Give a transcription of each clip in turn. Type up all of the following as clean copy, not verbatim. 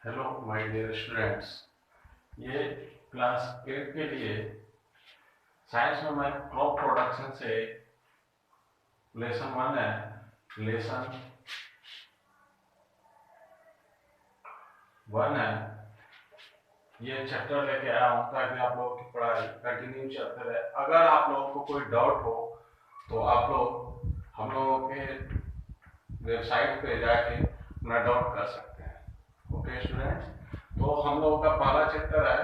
Hello my dear students. ये class 8 के लिए साइंस में मैं क्रॉप प्रोडक्शन से लेसन 1 है, लेसन 1 है, ये चैप्टर लेके आया हूँ ताकि आप लोगों की पढ़ाई कंटिन्यू चलते रहे। अगर आप लोगों को कोई डाउट हो तो आप लोग हम लोगों के वेबसाइट पे जाके अपना डाउट कर सकते हैं। ओके स्टूडेंट्स, तो हम लोगों का पहला चैप्टर है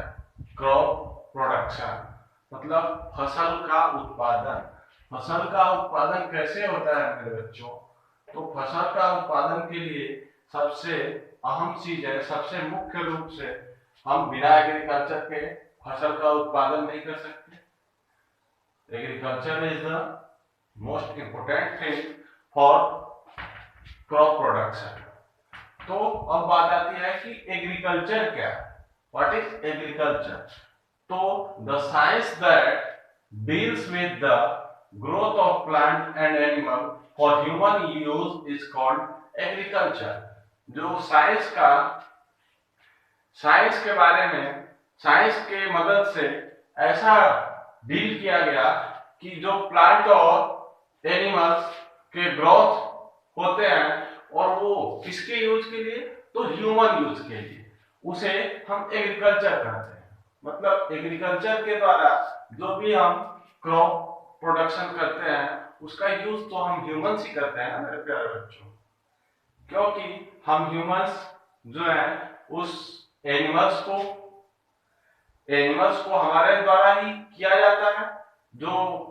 क्रॉप प्रोडक्शन, मतलब फसल का उत्पादन। फसल का उत्पादन कैसे होता है मेरे बच्चों? तो फसल का उत्पादन के लिए सबसे अहम चीज है, सबसे मुख्य रूप से हम बिना एग्रीकल्चर के फसल का उत्पादन नहीं कर सकते। Agriculture is the most important thing for crop production. तो अब बात आती है कि एग्रीकल्चर क्या है। What is agriculture? तो the science that deals with the growth of plant and animal for human use is called agriculture. जो साइंस के बारे में, साइंस के मदद से ऐसा डील किया गया कि जो प्लांट और एनिमल्स के ग्रोथ होते हैं और वो किसके यूज के लिए? तो ह्यूमन यूज के लिए, उसे हम एग्रीकल्चर कहते हैं। मतलब एग्रीकल्चर के द्वारा जो भी हम क्रॉप प्रोडक्शन करते हैं उसका यूज तो हम ह्यूमंस ही करते हैं ना मेरे प्यारे बच्चों, क्योंकि हम ह्यूमंस जो है उस एनिमल्स को हमारे द्वारा ही किया जाता है। जो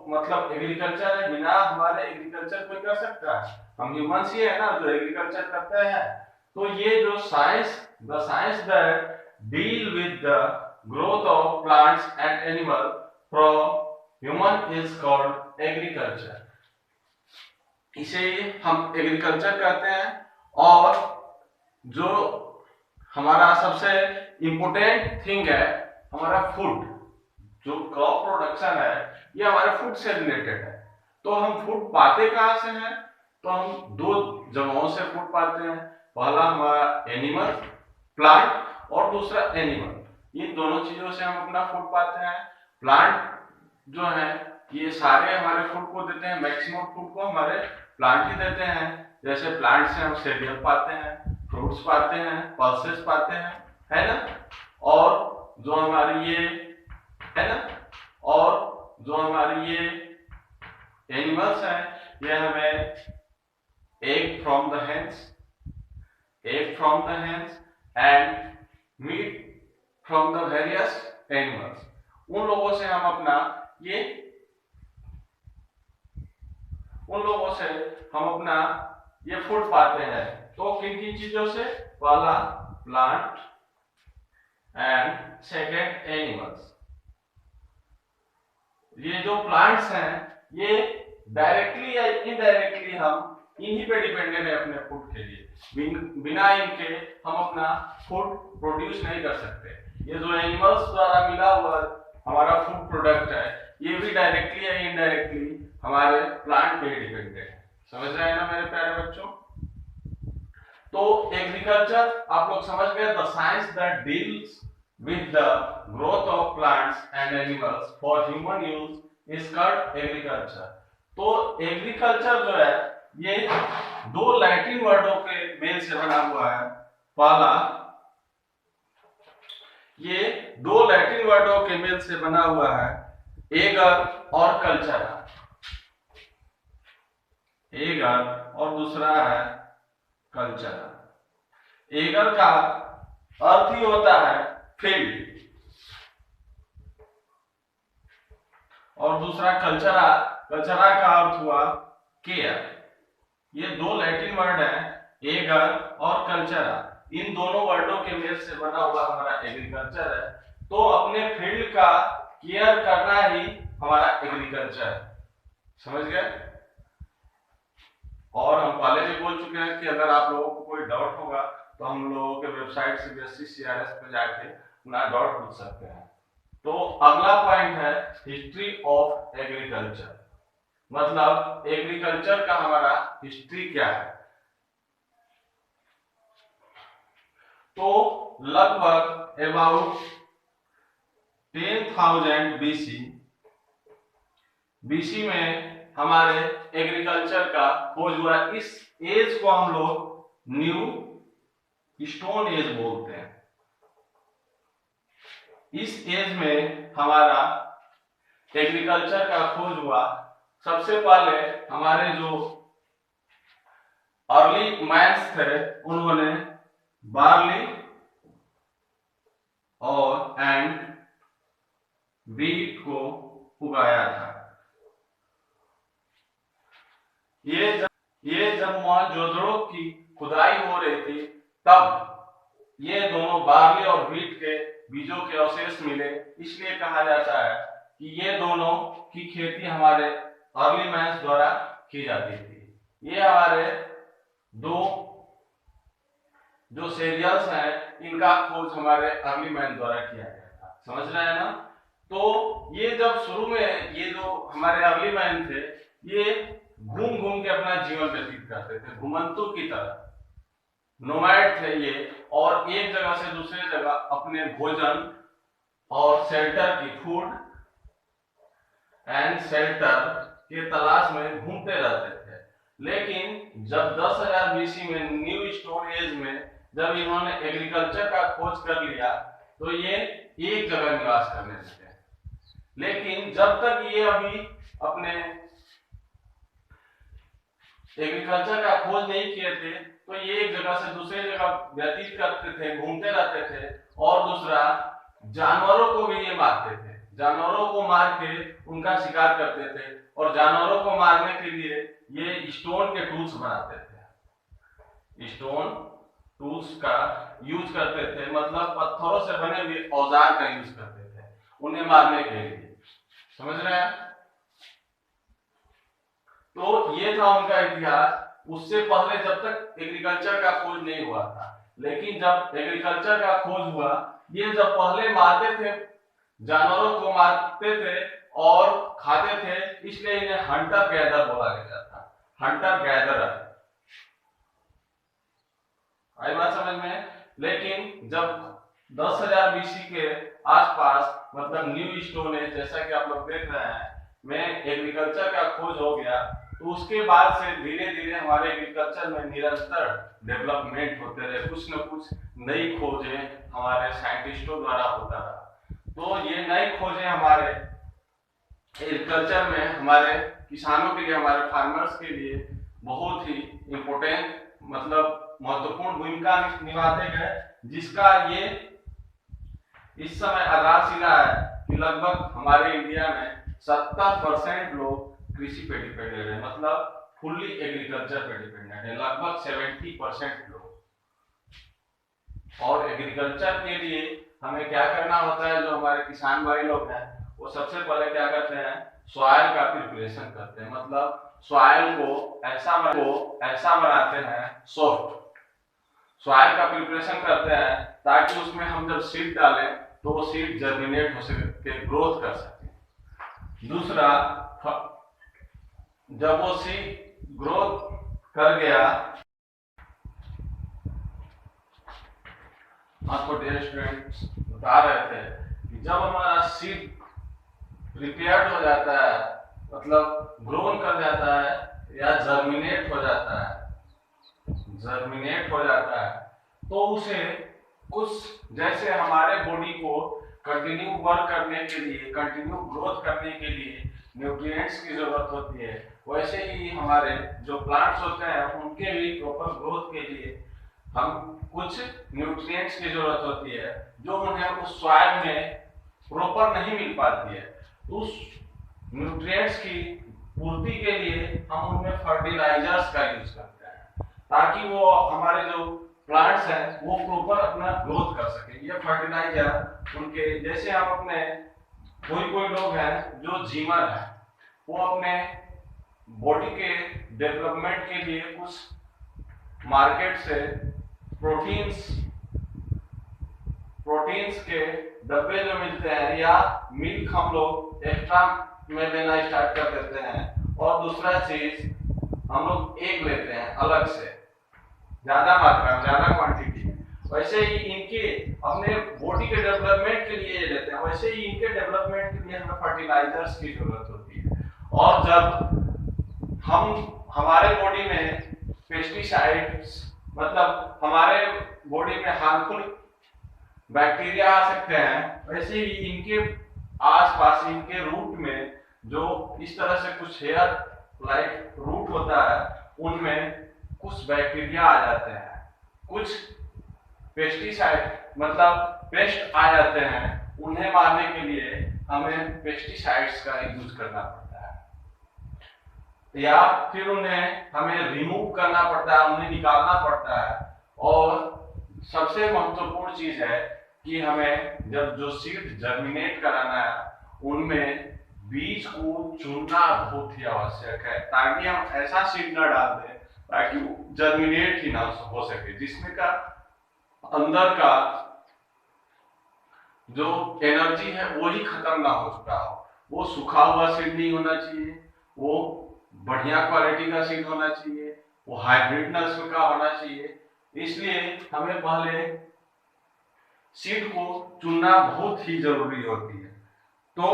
मतलब एग्रीकल्चर है, बिना हमारे एग्रीकल्चर कोई कर सकता है? हम ह्यूमंस ही है ना जो एग्रीकल्चर करते हैं। तो ये जो the science that deal with the growth of plants and animal from human is called agriculture. इसे हम एग्रीकल्चर कहते हैं। और जो हमारा सबसे इंपोर्टेंट थिंग है, हमारा फूड, जो क्रॉप प्रोडक्शन है ये हमारे फूड से रिलेटेड है। तो हम फूड पाते कहाँ से हैं? तो हम दो जगहों से फूड पाते हैं। पहला हमारा एनिमल, प्लांट, और दूसरा एनिमल। इन दोनों चीजों से हम अपना फूड पाते हैं। प्लांट जो है ये सारे हमारे फूड को देते हैं, मैक्सिमम फूड को हमारे प्लांट ही देते हैं। जैसे प्लांट से हम सीरियल पाते हैं, फ्रूट्स पाते हैं, पल्सेस पाते हैं, है ना। और जो हमारी ये है ना, और जो हमारी ये एनिमल्स हैं ये हमें egg from the hens and meat from the various animals. उन लोगों से हम अपना ये फूड पाते हैं। तो किन किन चीजों से? पहला प्लांट एंड सेकेंड एनिमल्स। ये जो प्लांट्स हैं ये डायरेक्टली या इनडायरेक्टली हम इन्हीं पे डिपेंडेंट है अपने फूड के लिए। बिना इनके हम अपना फूड प्रोड्यूस नहीं कर सकते। ये जो एनिमल्स द्वारा मिला हुआ हमारा फूड प्रोडक्ट है ये भी डायरेक्टली या इनडायरेक्टली हमारे प्लांट पे डिपेंडेंट है। समझ रहे हैं ना मेरे प्यारे बच्चों? तो एग्रीकल्चर आप लोग समझ गए, the science that deals with the growth of plants and animals for human use is called agriculture। तो एग्रीकल्चर जो है ये दो लैटिन वर्डों के मेल से बना हुआ है। पहला, ये दो लैटिन वर्डों के मेल से बना हुआ है, एगर और कल्चरा। एगर और दूसरा है कल्चरा। एगर का अर्थ ही होता है फील्ड, और दूसरा कल्चरा का अर्थ हुआ केयर। ये दो लैटिन वर्ड हैं, एगर और कल्चरा। इन दोनों वर्डों के मेल से बना हुआ हमारा एग्रीकल्चर है। तो अपने फील्ड का केयर करना ही हमारा एग्रीकल्चर है। समझ गए? और हम पहले भी बोल चुके हैं कि अगर आप लोगों को कोई डाउट होगा तो हम लोगों के वेबसाइट CBSE-CRS पे जाके अपना डाउट पूछ सकते हैं। तो अगला पॉइंट है हिस्ट्री ऑफ एग्रीकल्चर। मतलब एग्रीकल्चर का हमारा हिस्ट्री क्या है? तो लगभग अबाउट 10,000 बीसी में हमारे एग्रीकल्चर का खोज हुआ। इस एज को हम लोग न्यू स्टोन एज बोलते हैं। इस एज में हमारा एग्रीकल्चर का खोज हुआ। सबसे पहले हमारे जो अर्ली मैन्स थे उन्होंने बार्ली और एंड बीट को उगाया था। ये जब मोहनजोदड़ो की खुदाई हो रही थी तब ये दोनों बार्ली और व्हीट के बीजों के अवशेष मिले। इसलिए कहा जाता है कि ये दोनों की खेती हमारे अर्ली मैन्स द्वारा की जाती थी। ये हमारे दो जो सीरियल्स हैं इनका खोज हमारे अर्ली मैन द्वारा किया गया था। समझ रहे हैं ना? तो ये जब शुरू में ये जो हमारे अर्ली मैन थे ये घूम घूम के अपना जीवन व्यतीत करते थे, घुमंतु की तरह नोमैड थे ये, और एक जगह से दूसरे जगह अपने भोजन और शेल्टर की फूड एंड शेल्टर के तलाश में घूमते रहते थे। लेकिन जब 10,000 बीसी में न्यू स्टोन एज में जब इन्होंने एग्रीकल्चर का खोज कर लिया तो ये एक जगह निवास करने लगे। लेकिन जब तक ये अभी अपने एग्रीकल्चर का खोज नहीं किए थे तो ये एक जगह से दूसरी जगह व्यतीत करते थे, घूमते रहते थे। और दूसरा, जानवरों को भी ये मारते थे, जानवरों को मार के उनका शिकार करते थे और जानवरों को मारने के लिए ये स्टोन के टूल्स बनाते थे, स्टोन टूल्स का यूज करते थे, मतलब पत्थरों से बने हुए औजार का यूज करते थे उन्हें मारने के लिए। समझ रहे हैं? तो ये था उनका इतिहास। उससे पहले जब तक एग्रीकल्चर का खोज नहीं हुआ था, लेकिन जब एग्रीकल्चर का खोज हुआ, ये जब पहले मारते थे, जानवरों को मारते थे और खाते थे, इसलिए इन्हें हंटर गैदर बोला गया था, हंटर गैदरर। आई बात समझ में? लेकिन जब 10,000 बीसी के आसपास, मतलब न्यू स्टोन एज जैसा कि आप लोग देख रहे हैं, में एग्रीकल्चर का खोज हो गया, तो उसके बाद से धीरे धीरे हमारे एग्रीकल्चर में निरंतर डेवलपमेंट होते रहे, कुछ न कुछ नई खोजें हमारे साइंटिस्टों द्वारा होता रहा। तो ये नई खोजें हमारे एग्रीकल्चर में हमारे किसानों के लिए, हमारे फार्मर्स के लिए बहुत ही इम्पोर्टेंट, मतलब महत्वपूर्ण भूमिका निभाते गए, जिसका ये इस समय आधारशिला है कि लगभग हमारे इंडिया में 70% लोग कृषि पे डिपेंडेंट है, मतलब फुल्ली एग्रीकल्चर पे डिपेंडेंट है, लगभग 70% लोग। और एग्रीकल्चर के लिए हमें क्या करना होता है? जो हमारे किसान भाई लोग हैं वो सबसे पहले क्या करते हैं? सॉइल का प्रिपरेशन करते हैं, मतलब सॉइल को ऐसा बनाते हैं, सॉफ्ट सॉइल का प्रिपरेशन करते हैं ताकि उसमें हम जब सीड डालें तो वो सीड जर्मिनेट हो सके, ग्रोथ कर सके। दूसरा, जब वो सीड ग्रोथ कर गया, आपको डियर स्टूडेंट्स बता रहे थे कि जब हमारा सीड प्रिपेयर्ड हो जाता है, मतलब ग्रोन कर जाता है या जर्मिनेट हो जाता है, तो उसे कुछ, जैसे हमारे बॉडी को कंटिन्यू वर्क करने के लिए, कंटिन्यू ग्रोथ करने के लिए न्यूट्रिएंट्स की जरूरत होती है, वैसे ही हमारे जो प्लांट्स होते हैं उनके भी प्रॉपर ग्रोथ के लिए हम कुछ न्यूट्रिएंट्स की जरूरत होती है जो उन्हें उस सॉइल में प्रॉपर नहीं मिल पाती है। उस न्यूट्रिएंट्स की पूर्ति के लिए हम उनमें फर्टिलाइजर्स का यूज करते हैं ताकि वो हमारे जो प्लांट्स हैं वो प्रॉपर अपना ग्रोथ कर सके। ये फर्टिलाइजर उनके, जैसे हम अपने कोई लोग हैं जो जिमर हैं, वो अपने बॉडी के डेवलपमेंट के लिए कुछ मार्केट से प्रोटीन्स के डब्बे जो मिलते हैं या मिल्क हम लोग एक्स्ट्रा में लेना स्टार्ट कर देते हैं, और दूसरा चीज हम लोग एग लेते हैं अलग से, ज्यादा मात्रा में, ज्यादा क्वांटिटी, वैसे ही इनके अपने बॉडी के डेवलपमेंट के लिए लेते हैं, वैसे ही इनके डेवलपमेंट के लिए हमें फर्टिलाइजर्स की जरूरत होती है। और जब हम हमारे बॉडी में पेस्टिसाइड्स मतलब हमारे बॉडी में हार्मफुल बैक्टीरिया आ सकते हैं, वैसे ही इनके आसपास इनके रूट में जो इस तरह से कुछ हेयर लाइक रूट होता है, उनमें कुछ बैक्टीरिया आ जाते हैं, कुछ पेस्टिसाइड मतलब पेस्ट आ जाते हैं। उन्हें मारने के लिए हमें पेस्टिसाइड्स का यूज करना पड़ता है, या फिर उन्हें हमें रिमूव करना पड़ता है, उन्हें निकालना पड़ता है। और सबसे महत्वपूर्ण चीज है कि हमें जब जो सीड जर्मिनेट कराना है, उनमें बीज को चुनना बहुत ही आवश्यक है, ताकि हम ऐसा सीड न डाल दें ताकि जर्मिनेट ही ना हो सके, जिसमें का अंदर का जो एनर्जी है वो ही खत्म ना हो चुका हो। वो सूखा हुआ सीड नहीं होना चाहिए, वो बढ़िया क्वालिटी का सीड होना चाहिए, वो हाइब्रिड नस्ल का होना चाहिए। इसलिए हमें पहले सीड को चुनना बहुत ही जरूरी होती है। तो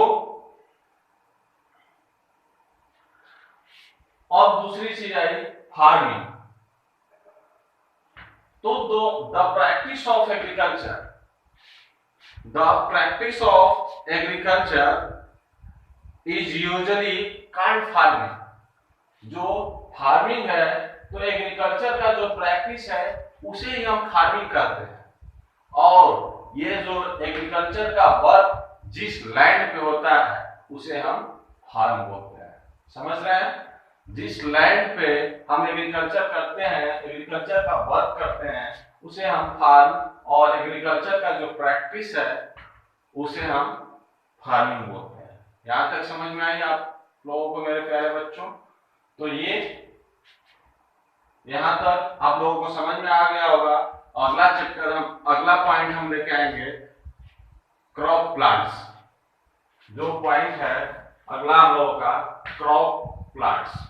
और दूसरी चीज आई फार्मिंग। तो the practice of agriculture, the practice of agriculture is usually called farming. जो फार्मिंग है, तो एग्रीकल्चर का जो प्रैक्टिस है उसे ही हम फार्मिंग करते हैं। और ये जो एग्रीकल्चर का वर्क जिस लैंड पे होता है उसे हम फार्म बोलते हैं। समझ रहे हैं? जिस लैंड पे हम एग्रीकल्चर करते हैं, एग्रीकल्चर का वर्क करते हैं, उसे हम फार्म, और एग्रीकल्चर का जो प्रैक्टिस है उसे हम फार्मिंग बोलते हैं। यहां तक समझ में आई आप लोगों को मेरे प्यारे बच्चों? तो ये यहां तक आप लोगों को समझ में आ गया होगा। अगला चैप्टर अगला पॉइंट हम लेके आएंगे क्रॉप प्लांट्स। जो पॉइंट है अगला हम लोगों का क्रॉप प्लांट्स।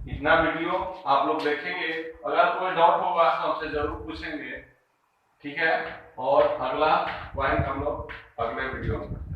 इतना वीडियो आप लोग देखेंगे, अगर कोई डाउट होगा तो हमसे जरूर पूछेंगे, ठीक है? और अगला पॉइंट हम लोग अगले वीडियो में